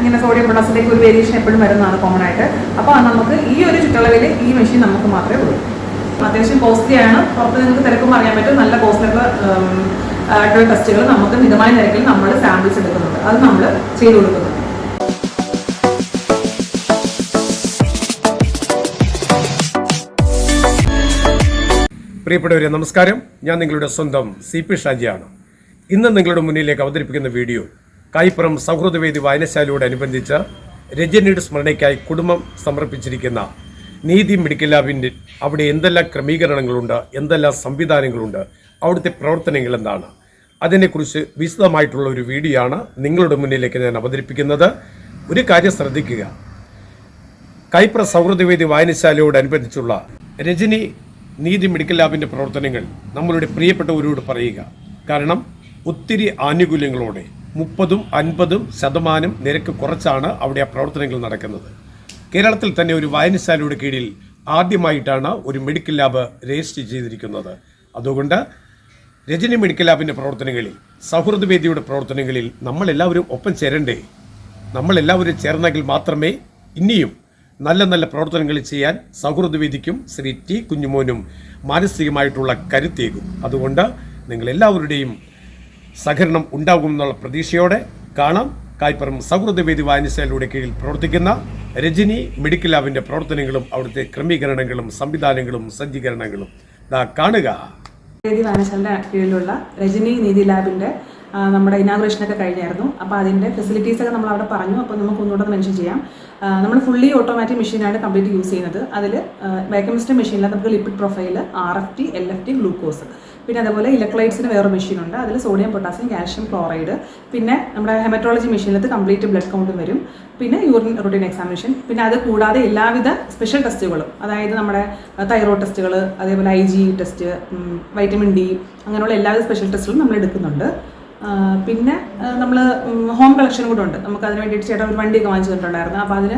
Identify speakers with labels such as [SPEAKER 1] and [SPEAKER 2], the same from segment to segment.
[SPEAKER 1] ഇങ്ങനെ സോഡിയം പൊട്ടാസിലേക്ക് ഒരു വേരിയേഷൻ എപ്പോഴും വരുന്നതാണ് കോമൺ ആയിട്ട്. അപ്പോൾ നമുക്ക് ഈ ഒരു ചുറ്റളവിൽ ഈ മെഷീൻ നമുക്ക് മാത്രമേ ഉള്ളൂ. അത്യാവശ്യം കോസ്റ്റ്ലിയാണ്, പുറത്ത് നിങ്ങൾക്ക് തിരക്കുമ്പോൾ അറിയാൻ പറ്റും. നല്ല കോസ്റ്റ്ലിയുള്ള ആയിട്ടുള്ള ടെസ്റ്റുകൾ നമുക്ക് മിതമായ നിരക്കിൽ നമ്മൾ സാമ്പിൾസ് എടുക്കുന്നുണ്ട്, അത് നമ്മൾ ചെയ്തു കൊടുക്കുന്നുണ്ട്.
[SPEAKER 2] പ്രിയപ്പെട്ടവരെ നമസ്കാരം, ഞാൻ നിങ്ങളുടെ സ്വന്തം CP ഷാജിയാണ്. ഇന്ന് നിങ്ങളുടെ മുന്നിലേക്ക് അവതരിപ്പിക്കുന്ന വീഡിയോ കായിപ്പുറം സൗഹൃദവേദി വായനശാലയോടനുബന്ധിച്ച് രജനിയുടെ സ്മരണയ്ക്കായി കുടുംബം സമർപ്പിച്ചിരിക്കുന്ന നീതി മെഡിക്കൽ ലാബിൻ്റെ അവിടെ എന്തെല്ലാം ക്രമീകരണങ്ങളുണ്ട്, എന്തെല്ലാം സംവിധാനങ്ങളുണ്ട്, അവിടുത്തെ പ്രവർത്തനങ്ങൾ എന്താണ്, അതിനെക്കുറിച്ച് വിശദമായിട്ടുള്ള ഒരു വീഡിയോ ആണ് നിങ്ങളുടെ മുന്നിലേക്ക് ഞാൻ അവതരിപ്പിക്കുന്നത്. ഒരു കാര്യം ശ്രദ്ധിക്കുക, കായിപ്പുറം സൗഹൃദവേദി വായനശാലയോടനുബന്ധിച്ചുള്ള രജനി നീതി മെഡിക്കൽ ലാബിൻ്റെ പ്രവർത്തനങ്ങൾ നമ്മളുടെ പ്രിയപ്പെട്ടവരോട് പറയുക. കാരണം ഒത്തിരി ആനുകൂല്യങ്ങളോടെ 30-50% നിരക്ക് കുറച്ചാണ് അവിടെ ആ പ്രവർത്തനങ്ങൾ നടക്കുന്നത്. കേരളത്തിൽ തന്നെ ഒരു വായനശാലയുടെ കീഴിൽ ആദ്യമായിട്ടാണ് ഒരു മെഡിക്കൽ ലാബ് രജിസ്റ്റർ ചെയ്തിരിക്കുന്നത്. അതുകൊണ്ട് രജനി മെഡിക്കൽ ലാബിൻ്റെ പ്രവർത്തനങ്ങളിൽ, സൗഹൃദവേദിയുടെ പ്രവർത്തനങ്ങളിൽ നമ്മളെല്ലാവരും ഒപ്പം ചേരണ്ടേ? നമ്മളെല്ലാവരും ചേർന്നെങ്കിൽ മാത്രമേ ഇനിയും നല്ല നല്ല പ്രവർത്തനങ്ങൾ ചെയ്യാൻ സൗഹൃദവേദിക്കും ശ്രീ ടി കുഞ്ഞുമോനും മാനസികമായിട്ടുള്ള കരുത്തേകും. അതുകൊണ്ട് നിങ്ങളെല്ലാവരുടെയും സഹകരണം ഉണ്ടാകുമെന്നുള്ള പ്രതീക്ഷയോടെ കാണാം കായിപ്പുറം സൗഹൃദവേദി വായനശാലയുടെ കീഴിൽ പ്രവർത്തിക്കുന്ന രജനി മെഡിക്കൽ ലാബിൻ്റെ പ്രവർത്തനങ്ങളും അവിടുത്തെ ക്രമീകരണങ്ങളും സംവിധാനങ്ങളും സജ്ജീകരണങ്ങളും കാണുക.
[SPEAKER 1] വായനശാലയുടെ കീഴിലുള്ള രജനി നീതി ലാബിൻ്റെ നമ്മുടെ ഇനാഗുറേഷനൊക്കെ കഴിഞ്ഞായിരുന്നു. അപ്പോൾ അതിൻ്റെ ഫെസിലിറ്റീസൊക്കെ നമ്മൾ അവിടെ പറഞ്ഞു. അപ്പോൾ നമുക്ക് ഒന്നുകൂടെ മെൻഷൻ ചെയ്യാം. നമ്മൾ ഫുള്ളി ഓട്ടോമാറ്റിക് മെഷീനാണ് കംപ്ലീറ്റ് യൂസ് ചെയ്യുന്നത്. അതിൽ ബയോകെമിസ്ട്രി മെഷീനിൽ നമുക്ക് lipid profile, RFT, LFT, glucose, പിന്നെ അതുപോലെ ഇലക്ട്രോലൈറ്റ്സിന് വേറെ മെഷീനുണ്ട്. അതിൽ സോഡിയം പൊട്ടാസ്യം, കാൽഷ്യം ക്ലോറൈഡ്, പിന്നെ നമ്മുടെ ഹെമറ്റോളജി മെഷീനിലത്ത് കംപ്ലീറ്റ് ബ്ലഡ് കൗണ്ടും വരും, പിന്നെ യൂറിൻ റൂട്ടീൻ എക്സാമിനേഷൻ, പിന്നെ അത് കൂടാതെ എല്ലാവിധ സ്പെഷ്യൽ ടെസ്റ്റുകളും, അതായത് നമ്മുടെ തൈറോയ്ഡ് ടെസ്റ്റുകൾ, അതേപോലെ IG ടെസ്റ്റ്, വൈറ്റമിൻ D, അങ്ങനെയുള്ള എല്ലാവിധ സ്പെഷ്യൽ ടെസ്റ്റുകളും നമ്മൾ എടുക്കുന്നുണ്ട്. പിന്നെ നമ്മൾ ഹോം കളക്ഷൻ കൂടെ ഉണ്ട്. നമുക്ക് അതിന് വേണ്ടിയിട്ട് ചേട്ടൻ ഒരു വണ്ടിയൊക്കെ വാങ്ങിച്ചു തന്നിട്ടുണ്ടായിരുന്നു. അപ്പോൾ അതിന്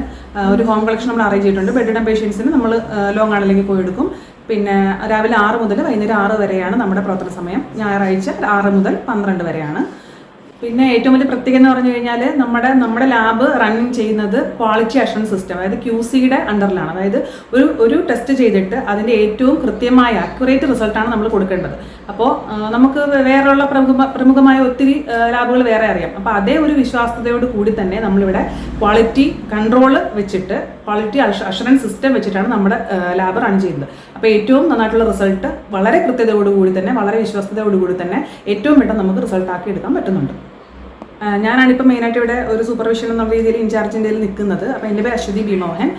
[SPEAKER 1] ഒരു ഹോം കളക്ഷൻ നമ്മൾ അറേഞ്ച് ചെയ്തിട്ടുണ്ട്. ബെഡ് പേഷ്യൻസിന് നമ്മൾ ലോങ് ആണെങ്കിൽ പോയി എടുക്കും. പിന്നെ രാവിലെ 6 മുതൽ വൈകുന്നേരം 6 വരെയാണ് നമ്മുടെ പ്രവർത്തന സമയം. ഞായറാഴ്ച 6 മുതൽ 12 വരെയാണ്. പിന്നെ ഏറ്റവും വലിയ പ്രത്യേകത എന്ന് പറഞ്ഞു കഴിഞ്ഞാൽ നമ്മുടെ ലാബ് റൺ ചെയ്യുന്നത് ക്വാളിറ്റി അഷുറൻസ് സിസ്റ്റം, അതായത് QCയുടെ അണ്ടറിലാണ്. അതായത് ഒരു ടെസ്റ്റ് ചെയ്തിട്ട് അതിൻ്റെ ഏറ്റവും കൃത്യമായ അക്യുറേറ്റ് റിസൾട്ടാണ് നമ്മൾ കൊടുക്കേണ്ടത്. അപ്പോൾ നമുക്ക് വേറെയുള്ള പ്രമുഖമായ ഒത്തിരി ലാബുകൾ വേറെ അറിയാം. അപ്പോൾ അതേ ഒരു വിശ്വാസ്യതയോട് കൂടി തന്നെ നമ്മളിവിടെ ക്വാളിറ്റി കൺട്രോൾ വെച്ചിട്ട്, ക്വാളിറ്റി അഷുറൻസ് സിസ്റ്റം വെച്ചിട്ടാണ് നമ്മുടെ ലാബ് റൺ ചെയ്യുന്നത്. അപ്പോൾ ഏറ്റവും നന്നായിട്ടുള്ള റിസൾട്ട് വളരെ കൃത്യതയോടുകൂടി തന്നെ, വളരെ വിശ്വാസ്യതയോടുകൂടി തന്നെ ഏറ്റവും പെട്ടെന്ന് നമുക്ക് റിസൾട്ടാക്കി എടുക്കാൻ പറ്റുന്നുണ്ട്. ഞാനാണിപ്പോൾ മെയിനായിട്ട് ഇവിടെ ഒരു സൂപ്പർവിഷൻ എന്നുള്ള രീതിയിൽ ഇൻചാർജിൻ്റെ നിൽക്കുന്നത്. അപ്പോൾ എൻ്റെ പേര് അശ്വതി ബി മോഹൻ.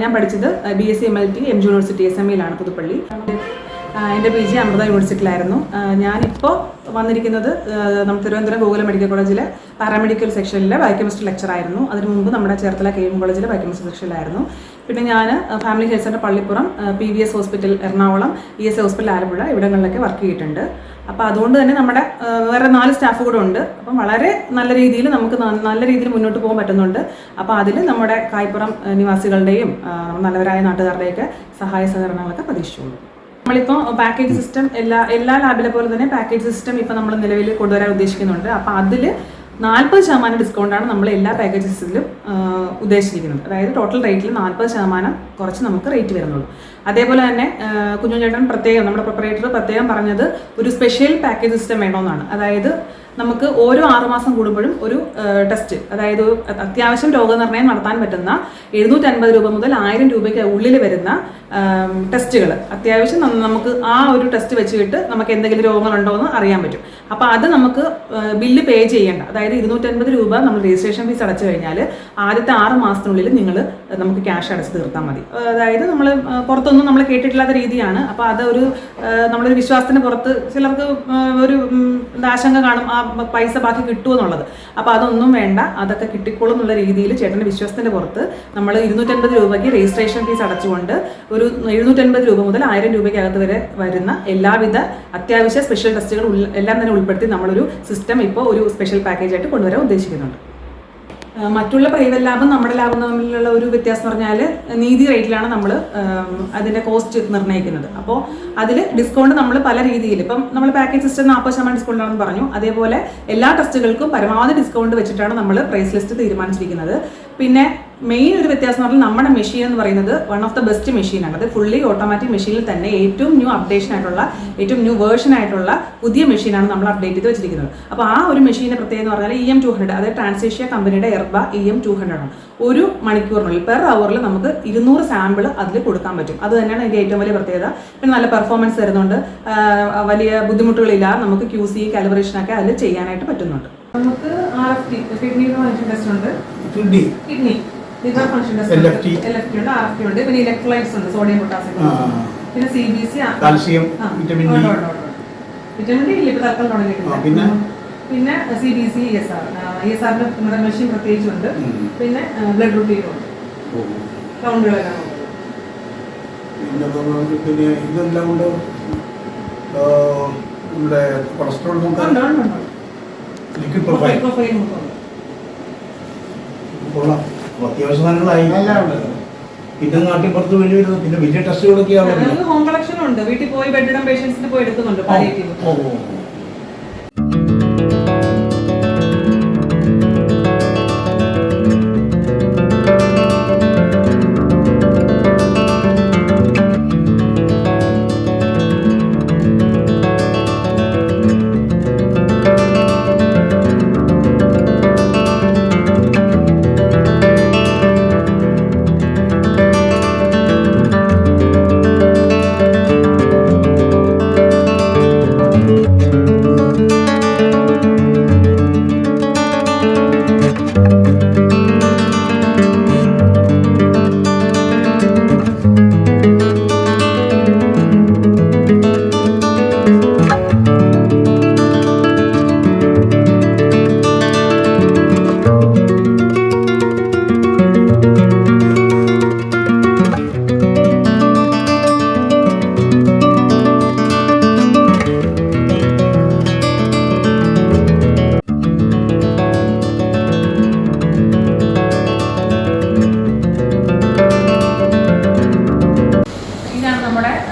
[SPEAKER 1] ഞാൻ പഠിച്ചത് BSc MLT MG യൂണിവേഴ്സിറ്റി SMEയിലാണ്, പുതുപ്പള്ളി. എൻ്റെ PG അമൃത യൂണിവേഴ്സിറ്റിയിലായിരുന്നു. ഞാനിപ്പോൾ വന്നിരിക്കുന്നത് നമ്മുടെ തിരുവനന്തപുരം ഗോകുലം മെഡിക്കൽ കോളേജിലെ പാരാമെഡിക്കൽ സെക്ഷനിലെ ബയോകെമിസ്ട്രി ലെക്ചറായിരുന്നു. അതിന് മുമ്പ് നമ്മുടെ ചേർത്തല KM കോളേജിലെ ബയോകെമിസ്ട്രി സെക്ഷനിലായിരുന്നു. പിന്നെ ഞാൻ family health centre Pallippuram, PVS hospital Ernakulam, ESI hospital Alappuzha, ഇവിടങ്ങളിലൊക്കെ വർക്ക് ചെയ്തിട്ടുണ്ട്. അപ്പോൾ അതുകൊണ്ട് തന്നെ നമ്മുടെ വേറെ 4 സ്റ്റാഫ് കൂടെ ഉണ്ട്. അപ്പം വളരെ നല്ല രീതിയിൽ നമുക്ക് നല്ല രീതിയിൽ മുന്നോട്ട് പോകാൻ പറ്റുന്നുണ്ട്. അപ്പോൾ അതിൽ നമ്മുടെ കായിപ്പുറം നിവാസികളുടെയും നല്ലവരായ നാട്ടുകാരുടെയൊക്കെ സഹായ സഹകരണങ്ങളൊക്കെ പ്രതീക്ഷിച്ചുള്ളൂ. നമ്മളിപ്പോൾ പാക്കേജ് സിസ്റ്റം എല്ലാ ലാബിലെ പോലെ തന്നെ പാക്കേജ് സിസ്റ്റം ഇപ്പോൾ നമ്മൾ നിലവിൽ കൊണ്ടുവരാൻ ഉദ്ദേശിക്കുന്നുണ്ട്. അപ്പോൾ അതിൽ 40% ഡിസ്കൗണ്ടാണ് നമ്മൾ എല്ലാ പാക്കേജസിലും ഉദ്ദേശിച്ചിരിക്കുന്നത്. അതായത് ടോട്ടൽ റേറ്റിൽ 40% കുറച്ച് നമുക്ക് റേറ്റ് വരുന്നുള്ളൂ. അതേപോലെ തന്നെ കുഞ്ഞുചേട്ടൻ പ്രത്യേകം, നമ്മുടെ പ്രൊപ്പറേറ്റർ പ്രത്യേകം പറഞ്ഞത് ഒരു സ്പെഷ്യൽ പാക്കേജ് സിസ്റ്റം വേണമെന്നാണ്. അതായത് നമുക്ക് ഓരോ 6 മാസം കൂടുമ്പോഴും ഒരു ടെസ്റ്റ്, അതായത് അത്യാവശ്യം രോഗനിർണയം നടത്താൻ പറ്റുന്ന 750 രൂപ മുതൽ 1000 രൂപയ്ക്ക് ഉള്ളിൽ വരുന്ന ടെസ്റ്റുകൾ, അത്യാവശ്യം നമുക്ക് ആ ഒരു ടെസ്റ്റ് വെച്ചിട്ട് നമുക്ക് എന്തെങ്കിലും രോഗങ്ങളുണ്ടോ എന്ന് അറിയാൻ പറ്റും. അപ്പോൾ അത് നമുക്ക് ബില്ല് പേ ചെയ്യേണ്ട, അതായത് 250 രൂപ നമ്മൾ രജിസ്ട്രേഷൻ ഫീസ് അടച്ചു കഴിഞ്ഞാൽ ആദ്യത്തെ 6 മാസത്തിനുള്ളിൽ നമുക്ക് ക്യാഷ് അടച്ച് തീർത്താൽ മതി. അതായത് നമ്മൾ പുറത്തൊന്നും നമ്മൾ കേട്ടിട്ടില്ലാത്ത രീതിയാണ്. അപ്പോൾ അതൊരു നമ്മളൊരു വിശ്വാസത്തിന് പുറത്ത് ചിലർക്ക് ഒരു ആശങ്ക കാണും, ആ പൈസ ബാക്കി കിട്ടുമോ എന്നുള്ളത്. അപ്പോൾ അതൊന്നും വേണ്ട, അതൊക്കെ കിട്ടിക്കോളും എന്നുള്ള രീതിയിൽ ചേട്ടൻ്റെ വിശ്വാസത്തിൻ്റെ പുറത്ത് നമ്മൾ 250 രൂപയ്ക്ക് രജിസ്ട്രേഷൻ ഫീസ് അടച്ചുകൊണ്ട് ഒരു 750 രൂപ മുതൽ 1000 രൂപയ്ക്കകത്ത് വരെ വരുന്ന എല്ലാവിധ അത്യാവശ്യ സ്പെഷ്യൽ ടെസ്റ്റുകൾ എല്ലാം തന്നെ ഉൾപ്പെടുത്തി നമ്മളൊരു സിസ്റ്റം ഇപ്പോൾ ഒരു സ്പെഷ്യൽ പാക്കേജായിട്ട് കൊണ്ടുവരാൻ ഉദ്ദേശിക്കുന്നുണ്ട്. മറ്റുള്ള പ്രൈവറ്റ് ലാബും നമ്മുടെ ലാബും തമ്മിലുള്ള ഒരു വ്യത്യാസം എന്ന് പറഞ്ഞാൽ നീതി റേറ്റിലാണ് നമ്മൾ അതിൻ്റെ കോസ്റ്റ് നിർണ്ണയിക്കുന്നത്. അപ്പോൾ അതിൽ ഡിസ്കൗണ്ട് നമ്മൾ പല രീതിയിൽ, ഇപ്പം നമ്മൾ പാക്കേജ് സിസ്റ്റം 40% ഡിസ്കൗണ്ട് ആണെന്ന് പറഞ്ഞു. അതേപോലെ എല്ലാ ടെസ്റ്റുകൾക്കും പരമാവധി ഡിസ്കൗണ്ട് വെച്ചിട്ടാണ് നമ്മൾ പ്രൈസ് ലിസ്റ്റ് തീരുമാനിച്ചിരിക്കുന്നത്. പിന്നെ മെയിൻ ഒരു വ്യത്യാസം എന്ന് പറഞ്ഞാൽ നമ്മുടെ മെഷീൻ എന്ന് പറയുന്നത് വൺ ഓഫ് ദ ബെസ്റ്റ് മെഷീനാണ്. അത് ഫുള്ളി ഓട്ടോമാറ്റിക് മെഷീനിൽ തന്നെ ഏറ്റവും ന്യൂ അപ്ഡേഷൻ ആയിട്ടുള്ള, ഏറ്റവും ന്യൂ വേർഷൻ ആയിട്ടുള്ള പുതിയ മെഷീനാണ് നമ്മൾ അപ്ഡേറ്റ് ചെയ്ത് വെച്ചിരിക്കുന്നത്. അപ്പോൾ ആ ഒരു മെഷീൻ്റെ പ്രത്യേകത എന്ന് പറഞ്ഞാൽ EM200, അതായത് ട്രാൻസേഷ്യ കമ്പനിയുടെ എർബ EM200 ആണ്. ഒരു മണിക്കൂറിനുള്ളിൽ പെർ അവറിൽ നമുക്ക് 200 സാമ്പിൾ അതിൽ കൊടുക്കാൻ പറ്റും. അത് തന്നെയാണ് അതിൻ്റെ ഏറ്റവും വലിയ പ്രത്യേകത. പിന്നെ നല്ല പെർഫോമൻസ് തരുന്നുണ്ട്, വലിയ ബുദ്ധിമുട്ടുകളില്ല, നമുക്ക് QC കാലിബ്രേഷനൊക്കെ അതിൽ ചെയ്യാനായിട്ട് പറ്റുന്നുണ്ട്. നമുക്ക് RFT കിഡ്നി ഫംഗ്ഷൻ ടെസ്റ്റ് ഉണ്ട്, കിഡ്നി ലിവർ ഫംഗ്ഷൻ ടെസ്റ്റ് ഉണ്ട്, LFT ഉണ്ട്, RFT ഉണ്ട്, പിന്നെ ഇലക്ട്രോലൈറ്റ്സ് ഉണ്ട്, സോഡിയം പൊട്ടാസ്യം, പിന്നെ CBC, കാൽസ്യം, വിറ്റമിൻ ഡി ഇല്ല ഇപ്പോൾ തൽക്കാലം തുടങ്ങിയിട്ടില്ല, പിന്നെ CBC, ESR നമ്മുടെ മെഷീൻ പ്രത്യേകിച്ചുണ്ട്, പിന്നെ ബ്ലഡ് റൂട്ടീനും ഉണ്ട്, കൗണ്ടുകളെല്ലാം ഉണ്ട്.
[SPEAKER 3] പിന്നെ ഇതെല്ലാം കൊണ്ട് നമ്മുടെ കൊളസ്ട്രോൾ ലിക്വിഡ് പ്രൊഫൈൽ കൊള്ളാം, അത്യാവശ്യ സാധനങ്ങളായി. പിന്നെ നാട്ടിൽ പുറത്ത് വേണ്ടി വരുന്നത് പിന്നെ വലിയ ടെസ്റ്റുകളൊക്കെയാണ്.
[SPEAKER 1] ഹോം കളക്ഷൻ ഉണ്ട്, വീട്ടിൽ പോയി ബെഡിടം പേഷ്യൻസിന് പോയി എടുക്കുന്നുണ്ട് പാലിയേറ്റീവ്.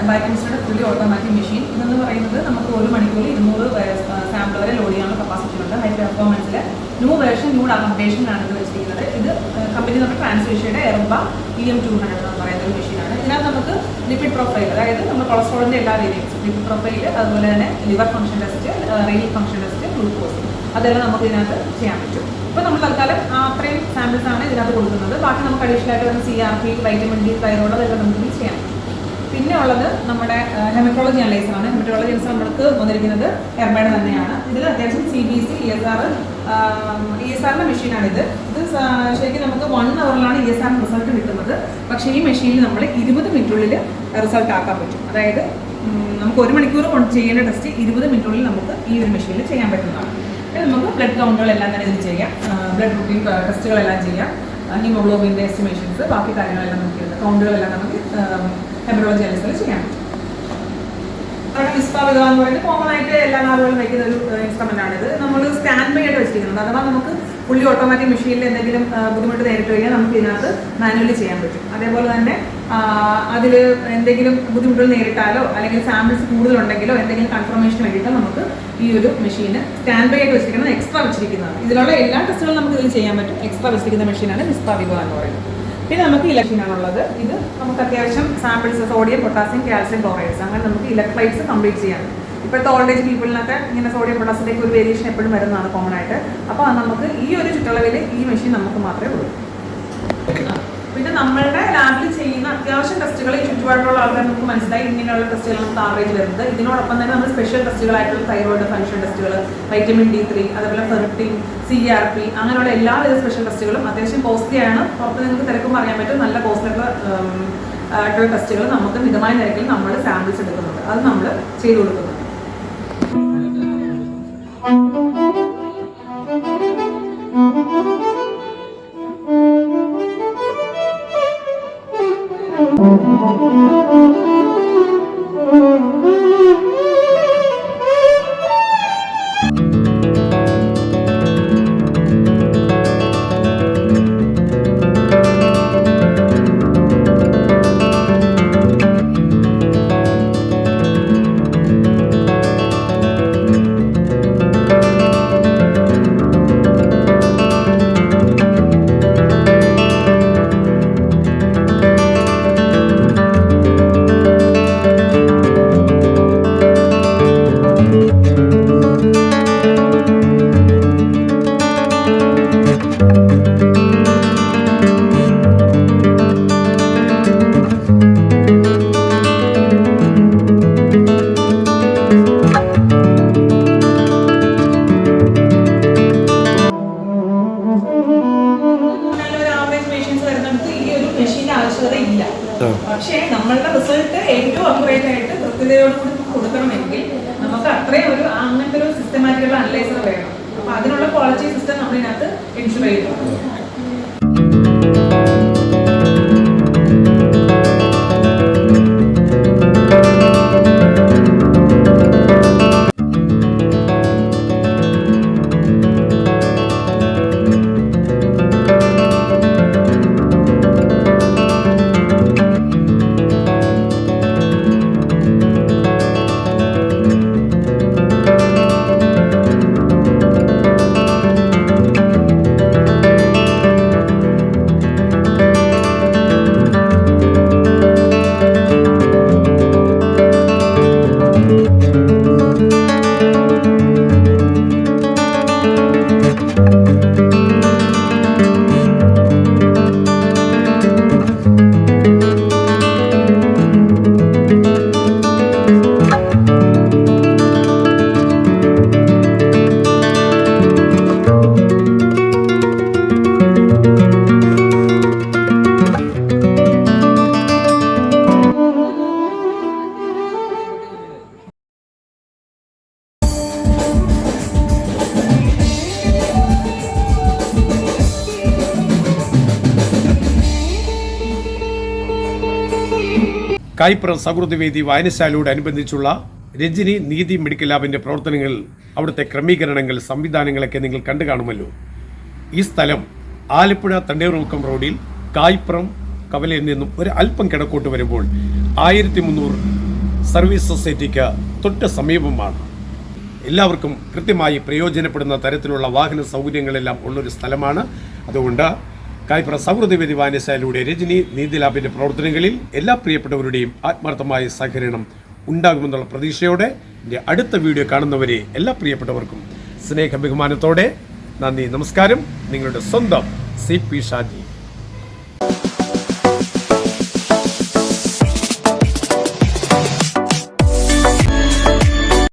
[SPEAKER 1] ബയോകെമിസ്ട്രിയുടെ ഫുള്ളി ഓട്ടോമാറ്റിക് മെഷീൻ. ഇതെന്ന് പറയുന്നത് നമുക്ക് ഒരു മണിക്കൂറിൽ 200 സാമ്പിൾ വരെ ലോഡ് ചെയ്യാനുള്ള കപ്പാസിറ്റി ഉണ്ട്. ഹൈ പെർഫോമൻസിൽ ന്യൂ വേർഷൻ, ന്യൂ അപ്ഡേഷനാണ് ഇത് വെച്ചിരിക്കുന്നത്. ഇത് കമ്പനി നമ്മുടെ ട്രാൻസ്ലേഷയുടെ എർബ EM200 എന്ന് പറയുന്ന ഒരു മെഷീനാണ്. ഇതിനകത്ത് നമുക്ക് ലിപിഡ് പ്രൊഫൈൽ, അതായത് നമ്മൾ കൊളസ്ട്രോളിൻ്റെ എല്ലാ വേരിയൻസും, ലിപിഡ് പ്രൊഫൈൽ, അതുപോലെ തന്നെ liver function test, renal function test, glucose, അതെല്ലാം നമുക്ക് ഇതിനകത്ത് ചെയ്യാൻ പറ്റും. ഇപ്പോൾ നമ്മൾ തൽക്കാലം അത്രയും സാമ്പിൾസ് ആണ് ഇതിനകത്ത് കൊടുക്കുന്നത്. ബാക്കി നമുക്ക് അഡീഷണൽ ആയിട്ട് വരുന്ന CRP, വൈറ്റമിൻ ഡി, തൈറോയ്ഡ്, അതെല്ലാം നമുക്ക് ചെയ്യാൻ പറ്റും. പിന്നെ ഉള്ളത് നമ്മുടെ ഹെമറ്റോളജി അനലൈസറാണ്. ഹെമറ്റോളജി അനലൈസർ നമ്മൾക്ക് വന്നിരിക്കുന്നത് എർബയുടെ തന്നെയാണ്. ഇതിൽ അത്യാവശ്യം CBC, ESRന്റെ മെഷീനാണിത്. ഇത് ശരിക്കും നമുക്ക് 1 അവറിലാണ് ESR റിസൾട്ട് കിട്ടുന്നത്. പക്ഷേ ഈ മെഷീനിൽ നമ്മൾ 20 മിനിറ്റുള്ളിൽ റിസൾട്ട് ആക്കാൻ പറ്റും. അതായത് നമുക്ക് 1 മണിക്കൂർ കൊണ്ട് ചെയ്യേണ്ട ടെസ്റ്റ് 20 മിനിറ്റുള്ളിൽ നമുക്ക് ഈ ഒരു മെഷീനിൽ ചെയ്യാൻ പറ്റുന്നതാണ്. നമുക്ക് ബ്ലഡ് കൗണ്ടുകളെല്ലാം തന്നെ ഇതിൽ ചെയ്യാം, ബ്ലഡ് റൂട്ടീൻ ടെസ്റ്റുകളെല്ലാം ചെയ്യാം, ഹീമോഗ്ലോബിൻ്റെ എസ്റ്റിമേഷൻസ്, ബാക്കി കാര്യങ്ങളെല്ലാം നമുക്ക് കൗണ്ടുകളെല്ലാം നമുക്ക് ഹെമറ്റോളജി അനലൈസറിൽ ചെയ്യാൻ പറ്റും. അവിടെ നിസ്പാവിക എന്ന് പറയുന്നത് കോമൺ ആയിട്ട് എല്ലാ നാളുകളും വയ്ക്കുന്ന ഒരു ഇൻസ്ട്രുമെന്റ് ആണിത്. നമ്മൾ സ്റ്റാൻഡ് ബൈ ആയിട്ട് വെച്ചിരിക്കുന്നത്. അഥവാ നമുക്ക് ഫുള്ളി ഓട്ടോമാറ്റിക് മെഷീനിൽ എന്തെങ്കിലും ബുദ്ധിമുട്ട് നേരിട്ട് കഴിഞ്ഞാൽ നമുക്ക് ഇതിനകത്ത് മാനുവലി ചെയ്യാൻ പറ്റും. അതേപോലെ തന്നെ അതിൽ എന്തെങ്കിലും ബുദ്ധിമുട്ടുകൾ നേരിട്ടാലോ അല്ലെങ്കിൽ സാമ്പിൾസ് കൂടുതലുണ്ടെങ്കിലോ എന്തെങ്കിലും കൺഫർമേഷന് വേണ്ടിയിട്ടോ നമുക്ക് ഈ ഒരു മെഷീന് സ്റ്റാൻഡ് ബൈ ആയിട്ട് വെച്ചിരിക്കുന്നത്, എക്സ്ട്രാ വെച്ചിരിക്കുന്നതാണ്. ഇതിലുള്ള എല്ലാ ടെസ്റ്റുകളും നമുക്ക് ഇതിൽ ചെയ്യാൻ പറ്റും. എക്സ്ട്രാ വെച്ചിരിക്കുന്ന മെഷീനാണ് നിസ്പാവിക എന്ന് പറയുന്നത്. പിന്നെ നമുക്ക് ഇലക്ഷനാണുള്ളത്. ഇത് നമുക്ക് അത്യാവശ്യം samples, sodium, potassium, calcium, chlorides, അങ്ങനെ നമുക്ക് ഇലക്ട്രൈറ്റ്സ് കംപ്ലീറ്റ് ചെയ്യാൻ. ഇപ്പോഴത്തെ ഓൾഡ് ഏജ് പീപ്പിളിനൊക്കെ ഇങ്ങനെ സോഡിയം പൊട്ടാസ്യത്തിലേക്ക് ഒരു വേരിയേഷൻ എപ്പോഴും വരുന്നതാണ് കോമൺ ആയിട്ട്. അപ്പോൾ നമുക്ക് ഈ ഒരു ചുറ്റളവിൽ ഈ മെഷീൻ നമുക്ക് മാത്രമേ ഉള്ളൂ. പിന്നെ നമ്മളുടെ ലാബിൽ ചെയ്യുന്ന അത്യാവശ്യം ടെസ്റ്റുകൾ ഈ ചുറ്റുപാടുള്ള ആൾക്കാർ നമുക്ക് മനസ്സിലായി ഇങ്ങനെയുള്ള ടെസ്റ്റുകൾ നമുക്ക് ആവറേജ് വരുന്നത്. ഇതിനോടൊപ്പം തന്നെ നമ്മൾ സ്പെഷ്യൽ ടെസ്റ്റുകളായിട്ടുള്ള തൈറോയിഡ് ഫംഗ്ഷൻ ടെസ്റ്റുകൾ, വൈറ്റമിൻ D3, അതേപോലെ ഫെർട്ടിൻ, CRP, അങ്ങനെയുള്ള എല്ലാവിധ സ്പെഷ്യൽ ടെസ്റ്റുകളും അത്യാവശ്യം കോസ്റ്റ്ലി ആണ്. പുറത്ത് നിങ്ങൾക്ക് തിരക്കും അറിയാൻ പറ്റും. നല്ല കോസ്റ്റ്ലിയുള്ള ടെസ്റ്റുകൾ നമുക്ക് മിതമായ നിരക്കിൽ നമ്മൾ സാമ്പിൾസ് എടുക്കുന്നുണ്ട്. അത് നമ്മൾ ചെയ്തു കൊടുക്കുന്നുണ്ട്. ആവശ്യകതയില്ല. പക്ഷേ നമ്മളുടെ റിസൾട്ട് ഏറ്റവും അക്യുറേറ്റ് ആയിട്ട് കൃത്യതയോടുകൂടി കൊടുക്കണമെങ്കിൽ നമുക്ക് അത്രയും അങ്ങനത്തെ ഒരു സിസ്റ്റമാറ്റിക്കുള്ള അനലൈസർ വേണം. അപ്പൊ അതിനുള്ള ക്വാളിറ്റി സിസ്റ്റം നമ്മളിതിനകത്ത് എൻഷുർ ചെയ്യുന്നു.
[SPEAKER 2] കായിപ്പുറം സൗഹൃദവേദി വായനശാലയോടനുബന്ധിച്ചുള്ള രജനി നീതി മെഡിക്കൽ ലാബിൻ്റെ പ്രവർത്തനങ്ങൾ, അവിടുത്തെ ക്രമീകരണങ്ങൾ, സംവിധാനങ്ങളൊക്കെ നിങ്ങൾ കണ്ടു കാണുമല്ലോ. ഈ സ്ഥലം ആലപ്പുഴ തണ്ണീർമുക്കം റോഡിൽ കായിപ്പുറം കവലയിൽ നിന്നും ഒരു അല്പം കിഴക്കോട്ട് വരുമ്പോൾ 1300 സർവീസ് സൊസൈറ്റിക്ക് തൊട്ട് സമീപമാണ്. എല്ലാവർക്കും കൃത്യമായി പ്രയോജനപ്പെടുന്ന തരത്തിലുള്ള വാഹന സൗകര്യങ്ങളെല്ലാം ഉള്ളൊരു സ്ഥലമാണ്. അതുകൊണ്ട് കായിപ്പുറം സൗഹൃദവേദി വായനശാലയുടെ രജനി നീതി ലാബിൻ്റെ പ്രവർത്തനങ്ങളിൽ എല്ലാ പ്രിയപ്പെട്ടവരുടെയും ആത്മാർത്ഥമായ സഹകരണം ഉണ്ടാകുമെന്നുള്ള പ്രതീക്ഷയോടെ എൻ്റെ അടുത്ത വീഡിയോ കാണുന്നവരെ എല്ലാ പ്രിയപ്പെട്ടവർക്കും സ്നേഹ ബഹുമാനത്തോടെ നന്ദി, നമസ്കാരം. നിങ്ങളുടെ സ്വന്തം CP ഷാജി.